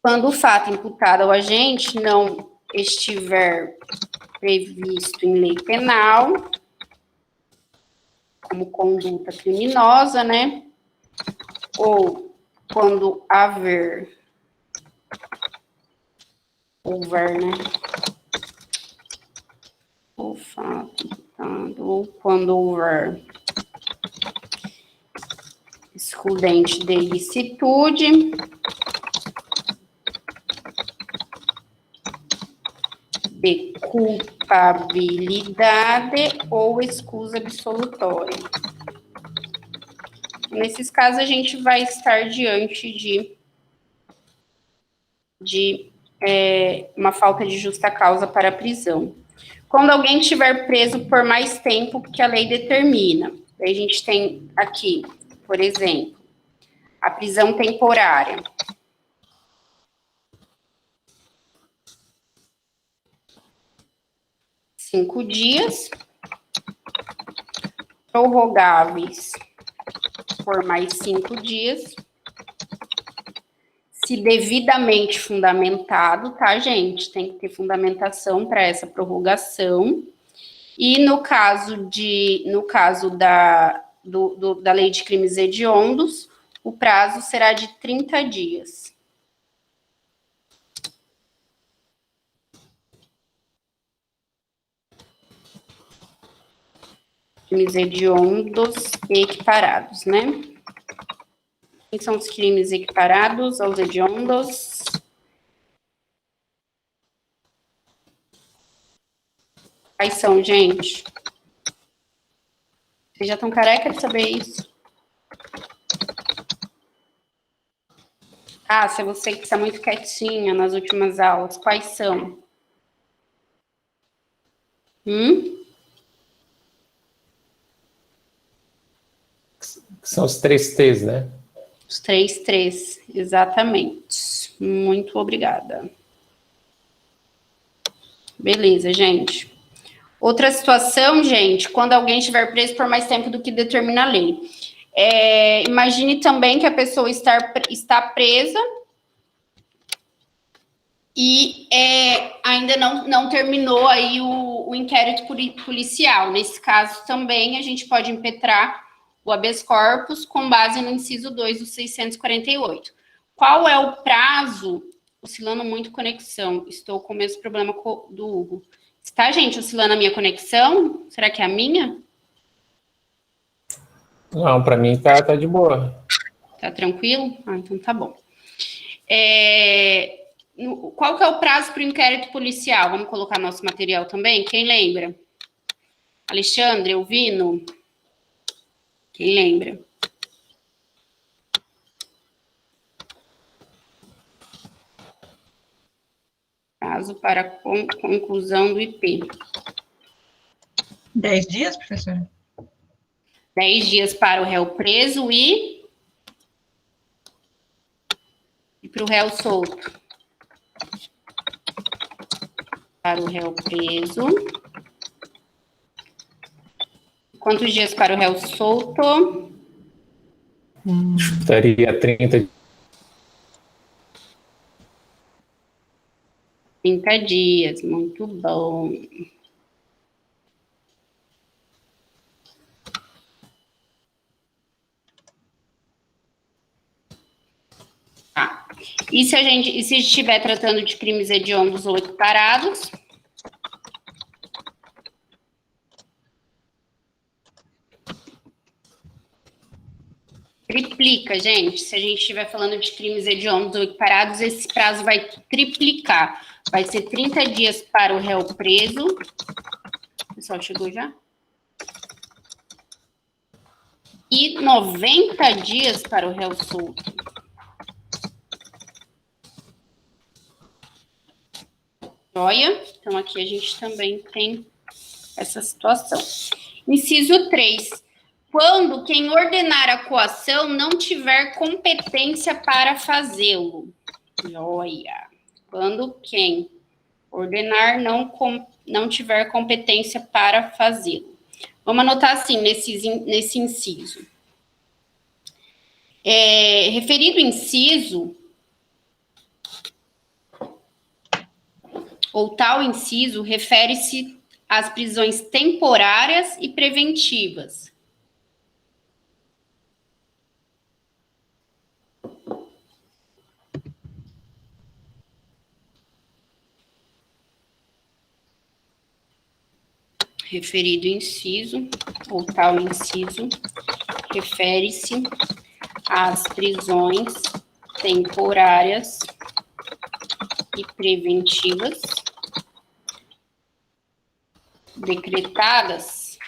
Quando o fato imputado ao agente não estiver previsto em lei penal, como conduta criminosa, né? Ou quando houver, né? O fato imputado, ou quando houver excludente de ilicitude, de culpabilidade ou escusa absolutória. Nesses casos, a gente vai estar diante de de uma falta de justa causa para a prisão. Quando alguém estiver preso por mais tempo que a lei determina. Aí a gente tem aqui, por exemplo, a prisão temporária. Cinco dias, prorrogáveis por mais 5 dias, se devidamente fundamentado, tá, gente? Tem que ter fundamentação para essa prorrogação. E no caso da lei de crimes hediondos, o prazo será de 30 dias. Crimes hediondos equiparados, né? Quem são os crimes equiparados aos hediondos? Quais são, gente? Vocês já estão careca de saber isso? Ah, se você que está muito quietinha nas últimas aulas, quais são? São os 3 T's, né? Os 3 T's, exatamente. Muito obrigada. Beleza, gente. Outra situação, gente, quando alguém estiver preso por mais tempo do que determina a lei. Imagine também que a pessoa está presa e ainda não terminou aí o inquérito policial. Nesse caso também a gente pode impetrar o habeas corpus com base no inciso 2 do 648. Qual é o prazo? Oscilando muito conexão. Estou com o mesmo problema do Hugo. Está, gente, oscilando a minha conexão? Será que é a minha? Não, para mim tá de boa. Tá tranquilo? Ah, então tá bom. Qual que é o prazo para o inquérito policial? Vamos colocar nosso material também? Quem lembra? Alexandre, Elvino? Quem lembra? Prazo para conclusão do IP. 10 dias, professora? 10 dias para o réu preso e para o réu solto. Para o réu preso. Quantos dias para o réu solto? Chutaria 30 dias, muito bom. Tá. E se estiver tratando de crimes hediondos ou equiparados? Triplica, gente. Se a gente estiver falando de crimes hediondos ou equiparados, esse prazo vai triplicar. Vai ser 30 dias para o réu preso. O pessoal chegou já? E 90 dias para o réu solto. Joia? Então, aqui a gente também tem essa situação. Inciso 3. Quando quem ordenar a coação não tiver competência para fazê-lo. Joia. Quando quem ordenar não tiver competência para fazê-lo. Vamos anotar assim, nesse inciso. Referido inciso, ou tal inciso, refere-se às prisões temporárias e preventivas. Referido inciso, ou tal inciso, refere-se às prisões temporárias e preventivas decretadas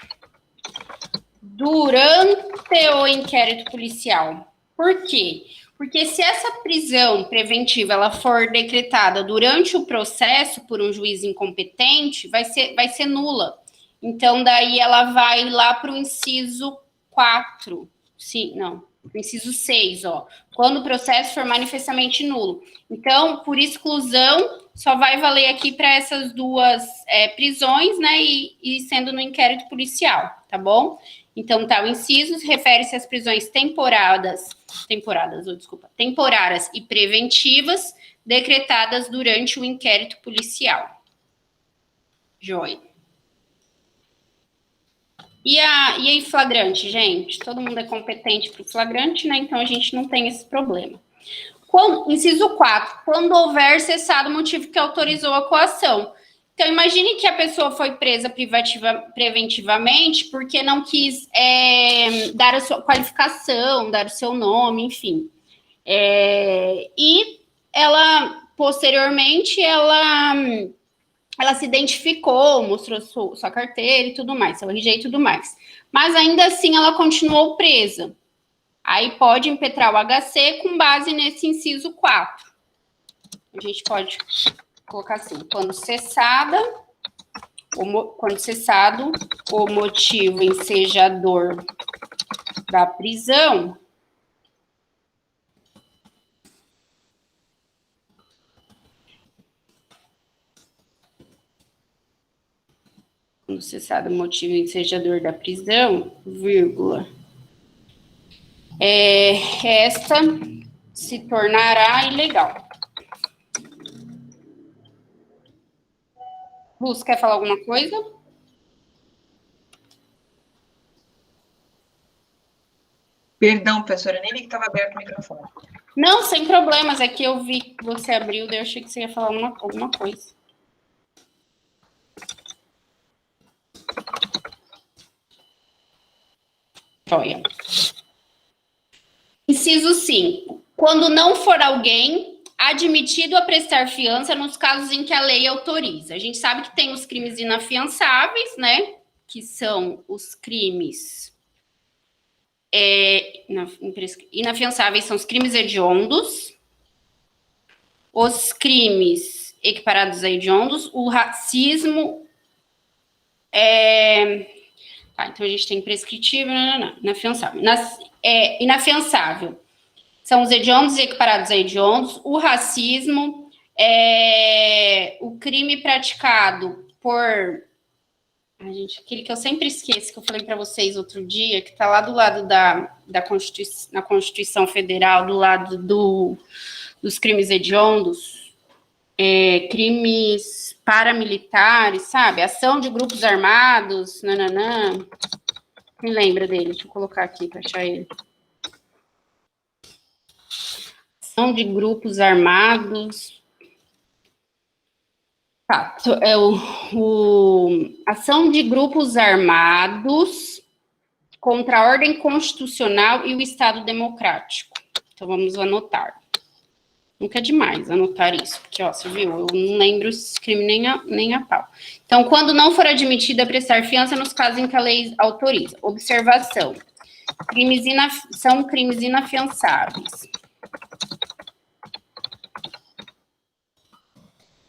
durante o inquérito policial. Por quê? Porque se essa prisão preventiva ela for decretada durante o processo por um juiz incompetente, vai ser nula. Então, daí ela vai lá para o inciso 4. Sim, não. Inciso 6, ó. Quando o processo for manifestamente nulo. Então, por exclusão, só vai valer aqui para essas duas prisões, né? E sendo no inquérito policial, tá bom? Então, tá, o inciso refere-se às prisões temporárias e preventivas decretadas durante o inquérito policial. Joia. E aí, flagrante, gente? Todo mundo é competente para o flagrante, né? Então, a gente não tem esse problema. Inciso 4. Quando houver cessado o motivo que autorizou a coação. Então, imagine que a pessoa foi presa preventivamente porque não quis dar a sua qualificação, dar o seu nome, enfim. E ela, posteriormente, ela se identificou, mostrou sua carteira e tudo mais, seu RG e tudo mais. Mas ainda assim ela continuou presa. Aí pode impetrar o HC com base nesse inciso 4. A gente pode colocar assim, quando cessado o motivo ensejador da prisão, quando cessado o motivo ensejador da prisão, vírgula, esta se tornará ilegal. Luz, quer falar alguma coisa? Perdão, professora, nem vi que estava aberto o microfone. Não, sem problemas, é que eu vi que você abriu, daí eu achei que você ia falar alguma coisa. Joia. Inciso 5. Quando não for alguém admitido a prestar fiança nos casos em que a lei autoriza. A gente sabe que tem os crimes inafiançáveis, né? Que são os crimes inafiançáveis, são os crimes hediondos, os crimes equiparados a hediondos, o racismo. Então a gente tem prescritível, inafiançável. Inafiançável são os hediondos e equiparados a hediondos, o racismo, o crime praticado por... aquele que eu sempre esqueço, que eu falei para vocês outro dia, que está lá do lado da Constituição, na Constituição Federal, do lado dos crimes hediondos, crimes paramilitares, sabe? Ação de grupos armados, nananã. Me lembra dele, deixa eu colocar aqui para achar ele. Ação de grupos armados. Tá, ação de grupos armados contra a ordem constitucional e o Estado democrático. Então, vamos anotar. Nunca é demais anotar isso, porque, ó, você viu, eu não lembro esse crime nem a pau. Então, quando não for admitida a prestar fiança nos casos em que a lei autoriza. Observação. São crimes inafiançáveis.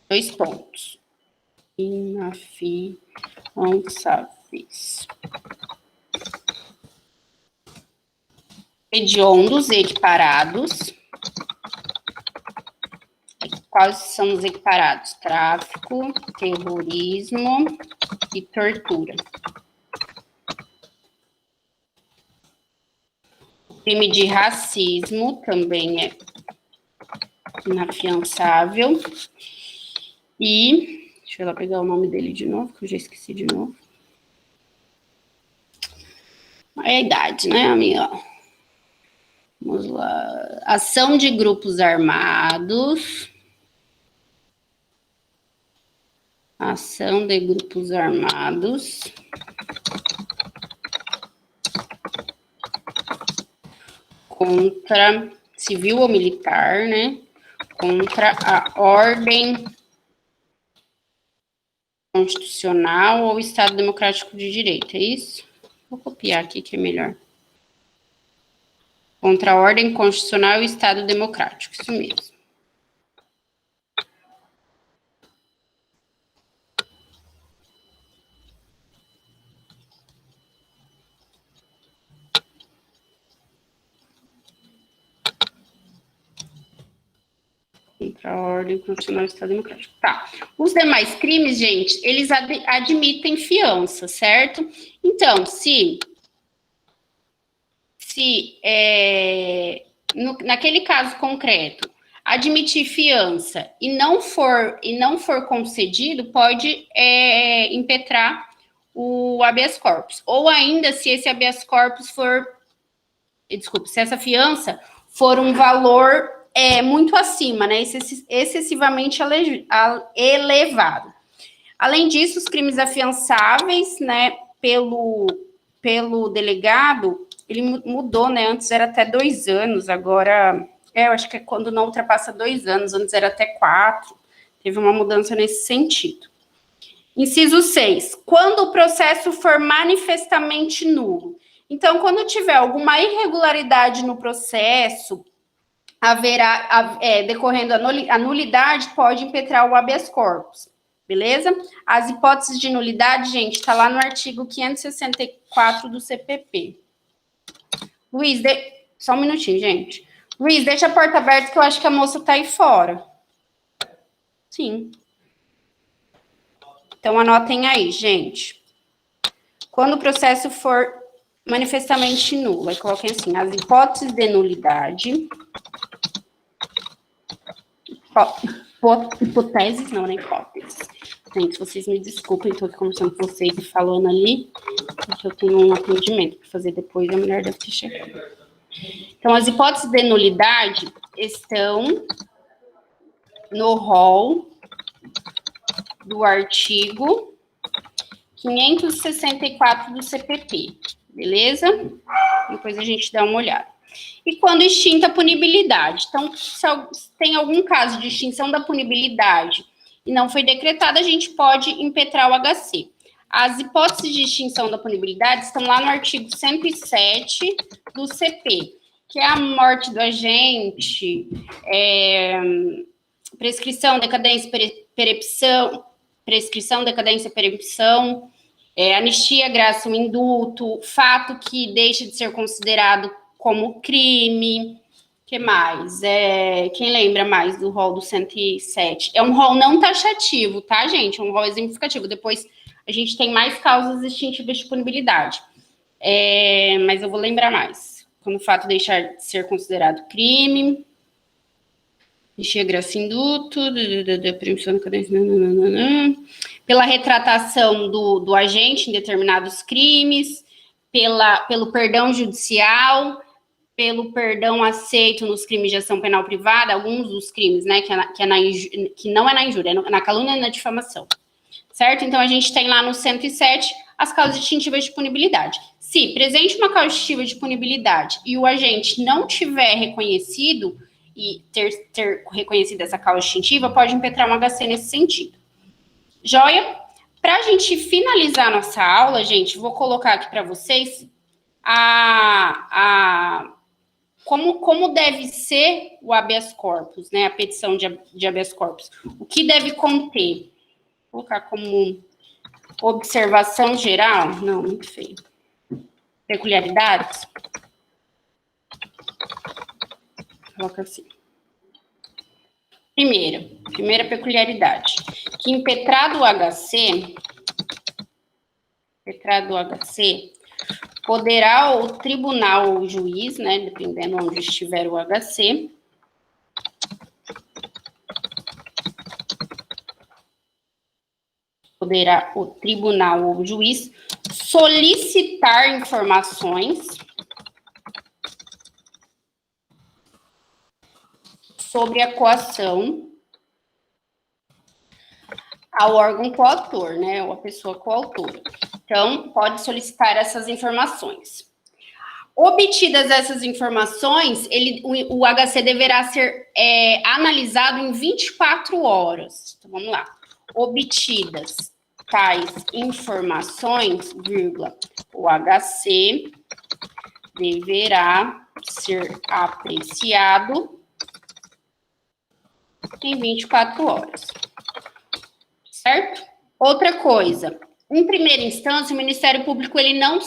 2 pontos. Inafiançáveis. Hediondos e equiparados. Quais são os equiparados? Tráfico, terrorismo e tortura. Crime de racismo também é inafiançável. E, deixa eu lá pegar o nome dele de novo, que eu já esqueci de novo. É a idade, né, amiga? Vamos lá. Ação de grupos armados. Ação de grupos armados. Contra civil ou militar, né? Contra a ordem constitucional ou Estado democrático de direito, é isso? Vou copiar aqui que é melhor. contra a ordem constitucional e o Estado democrático. Isso mesmo. Contra a ordem constitucional e Estado democrático. Tá. Os demais crimes, gente, eles admitem fiança, certo? Então, naquele caso concreto, admitir fiança e não for concedido, pode impetrar o habeas corpus. Ou ainda, se esse habeas corpus se essa fiança for um valor muito acima, né, excessivamente elevado. Além disso, os crimes afiançáveis, né, pelo delegado, ele mudou, né, antes era até 2 anos, agora, eu acho que é quando não ultrapassa 2 anos, antes era até 4, teve uma mudança nesse sentido. Inciso 6, quando o processo for manifestamente nulo. Então, quando tiver alguma irregularidade no processo, decorrendo a nulidade, pode impetrar o habeas corpus, beleza? As hipóteses de nulidade, gente, está lá no artigo 564 do CPP. Luiz, só um minutinho, gente. Luiz, deixa a porta aberta que eu acho que a moça tá aí fora. Sim. Então, anotem aí, gente. Quando o processo for manifestamente nulo, aí coloquem assim, as hipóteses de nulidade... Hipoteses, não, né? Hipóteses. Gente, vocês me desculpem, estou aqui conversando com vocês e falando ali, porque eu tenho um atendimento para fazer depois, a mulher deve ter chegado. Então, as hipóteses de nulidade estão no rol do artigo 564 do CPP, beleza? Depois a gente dá uma olhada. E quando extinta a punibilidade. Então, se tem algum caso de extinção da punibilidade e não foi decretada, a gente pode impetrar o HC. As hipóteses de extinção da punibilidade estão lá no artigo 107 do CP, que é a morte do agente, prescrição, decadência, perempção, anistia, graça, indulto, fato que deixa de ser considerado como crime. Que mais? Quem lembra mais do rol do 107? É um rol não taxativo, tá, gente? É um rol exemplificativo. Depois a gente tem mais causas extintivas de punibilidade. Mas eu vou lembrar mais. Quando o fato deixar de ser considerado crime, anistia, graça, indulto, pela retratação do agente em determinados crimes, pelo perdão judicial, pelo perdão aceito nos crimes de ação penal privada, alguns dos crimes, né, que não é na injúria, é na calúnia e na difamação, certo? Então, a gente tem lá no 107 as causas extintivas de punibilidade. Se presente uma causa extintiva de punibilidade e o agente não tiver reconhecido e ter reconhecido essa causa extintiva, pode impetrar um HC nesse sentido. Joia? Para a gente finalizar a nossa aula, gente, vou colocar aqui para vocês como deve ser o habeas corpus, né? A petição de habeas corpus. O que deve conter? Vou colocar como observação geral. Não, muito feio. Peculiaridades. Coloca assim. Primeira peculiaridade. Que impetrado o HC, poderá o tribunal ou o juiz, né, dependendo onde estiver o HC, poderá o tribunal ou o juiz solicitar informações sobre a coação ao órgão coautor, né, ou a pessoa coautora. Então, pode solicitar essas informações. Obtidas essas informações, o HC deverá ser analisado em 24 horas. Então, vamos lá. Obtidas tais informações, vírgula, o HC deverá ser apreciado em 24 horas. Certo? Outra coisa, em primeira instância, o Ministério Público ele não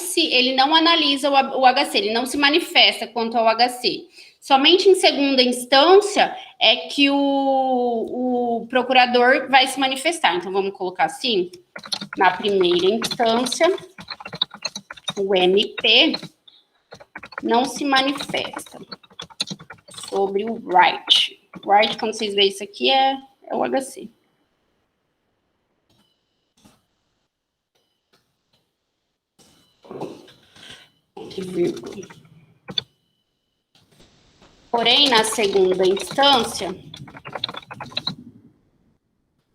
analisa o HC, ele não se manifesta quanto ao HC. Somente em segunda instância é que o procurador vai se manifestar. Então, vamos colocar assim, na primeira instância, o MP não se manifesta sobre o right. Right, quando vocês veem isso aqui, é o HC. Porém, na segunda instância,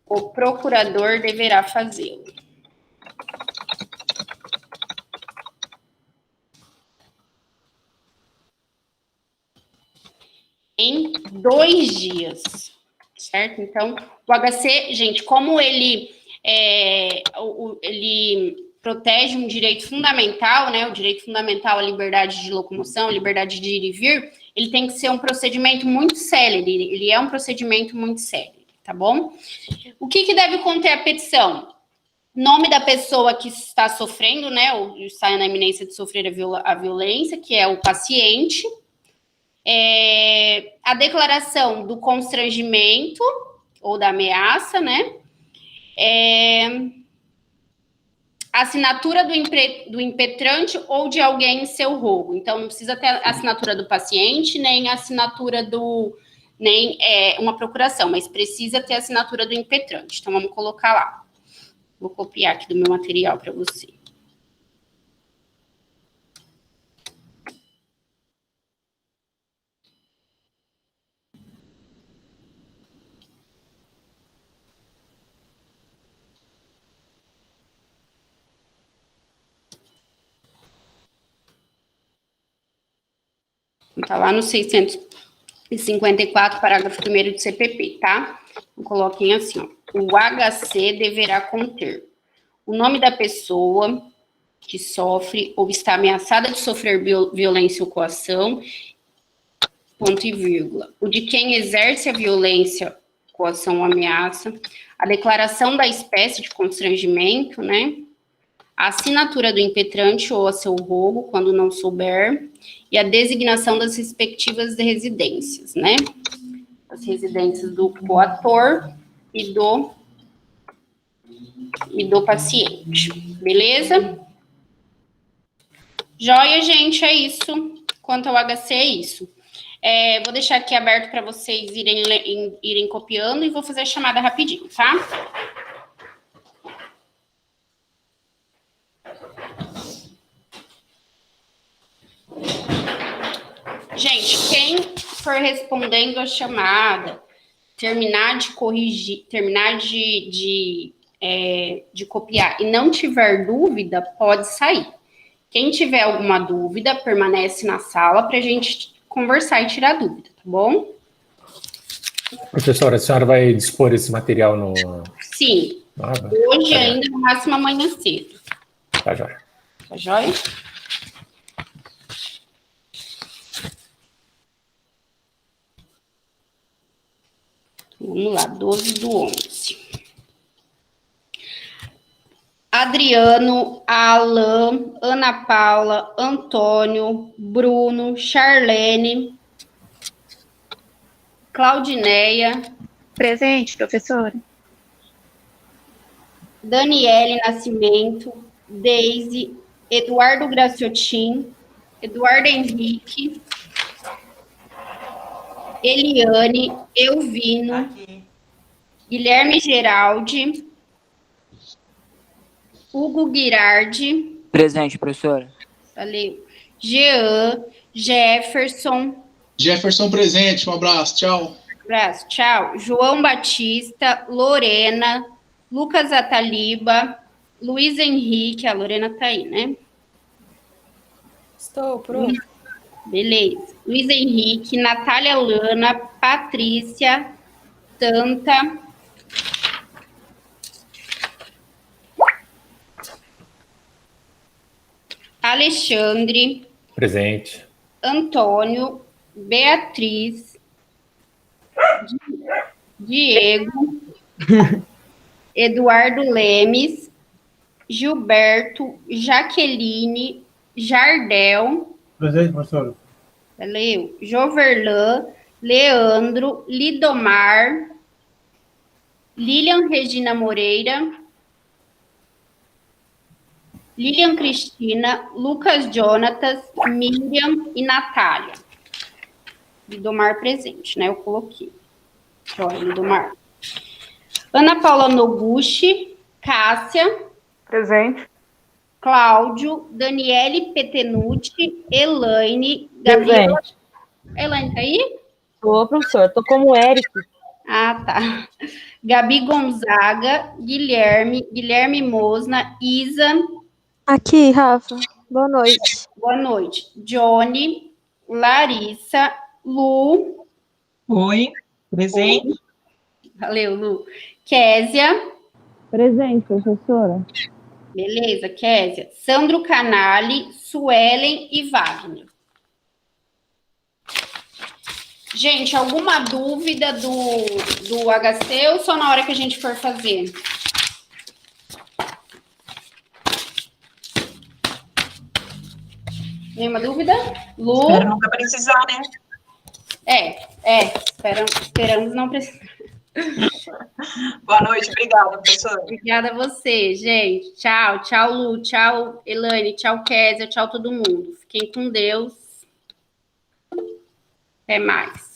o procurador deverá fazê-lo. Em 2 dias, certo? Então, o HC, gente, como ele protege um direito fundamental, né? O direito fundamental à liberdade de locomoção, liberdade de ir e vir, ele tem que ser um procedimento muito célere, ele é um procedimento muito célere, tá bom? O que deve conter a petição? Nome da pessoa que está sofrendo, né? Ou está na iminência de sofrer a violência, que é o paciente. A declaração do constrangimento ou da ameaça, né? A assinatura do impetrante ou de alguém em seu rogo. Então, não precisa ter a assinatura do paciente, nem a assinatura nem uma procuração, mas precisa ter a assinatura do impetrante. Então, vamos colocar lá. Vou copiar aqui do meu material para você. Tá lá no 654, parágrafo 1º do CPP, tá? Coloquem assim, ó. O HC deverá conter o nome da pessoa que sofre ou está ameaçada de sofrer violência ou coação, ponto e vírgula. O de quem exerce a violência, coação ou ameaça, a declaração da espécie de constrangimento, né? A assinatura do impetrante ou a seu rogo, quando não souber, e a designação das respectivas residências, né? As residências do coator e do paciente, beleza? Joia, gente, é isso. Quanto ao HC, é isso. Vou deixar aqui aberto para vocês irem copiando e vou fazer a chamada rapidinho, tá? Gente, quem for respondendo a chamada, terminar de corrigir, terminar de copiar e não tiver dúvida, pode sair. Quem tiver alguma dúvida, permanece na sala para a gente conversar e tirar dúvida, tá bom? Professora, a senhora vai dispor esse material no... Sim. Hoje ainda, no máximo amanhã cedo. Tá jóia. Tá jóia? Vamos lá, 12/11. Adriano, Alan, Ana Paula, Antônio, Bruno, Charlene, Claudineia. Presente, professora. Daniele Nascimento, Deise, Eduardo Graciotin, Eduardo Henrique, Eliane, Elvino, Aqui. Guilherme Geraldi, Hugo Girardi. Presente, professora. Valeu. Jean, Jefferson. Jefferson presente, um abraço, tchau. Abraço, tchau. João Batista, Lorena, Lucas Ataliba, Luiz Henrique, a Lorena tá aí, né? Estou, pronto. Beleza. Luiz Henrique, Natália Lana, Patrícia, Tanta, Alexandre, Presente. Antônio, Beatriz, Diego, Eduardo Lemes, Gilberto, Jaqueline, Jardel. Presente, professora. Leu. Joverlan, Leandro, Lidomar, Lilian Regina Moreira, Lilian Cristina, Lucas Jonatas, Miriam e Natália. Lidomar presente, né? Eu coloquei. Olha, Lidomar. Ana Paula Noguchi, Cássia. Presente. Cláudio, Daniele Petenucci, Elaine, Gabriela. Elaine, tá aí? Tô, professor. Tô como Eric. Ah, tá. Gabi Gonzaga, Guilherme Mosna, Isa. Aqui, Rafa. Boa noite. Boa noite. Johnny, Larissa, Lu. Oi, presente. Valeu, Lu. Késia. Presente, professora. Beleza, Késia. Sandro Canali, Suelen e Wagner. Gente, alguma dúvida do HC ou só na hora que a gente for fazer? Nenhuma dúvida? Lu? Espero nunca precisar, né? Esperamos não precisar. Boa noite, obrigada, professora. Obrigada a você, gente. Tchau, tchau, Lu, tchau, Elaine, tchau, Késia, tchau, todo mundo. Fiquem com Deus. Até mais.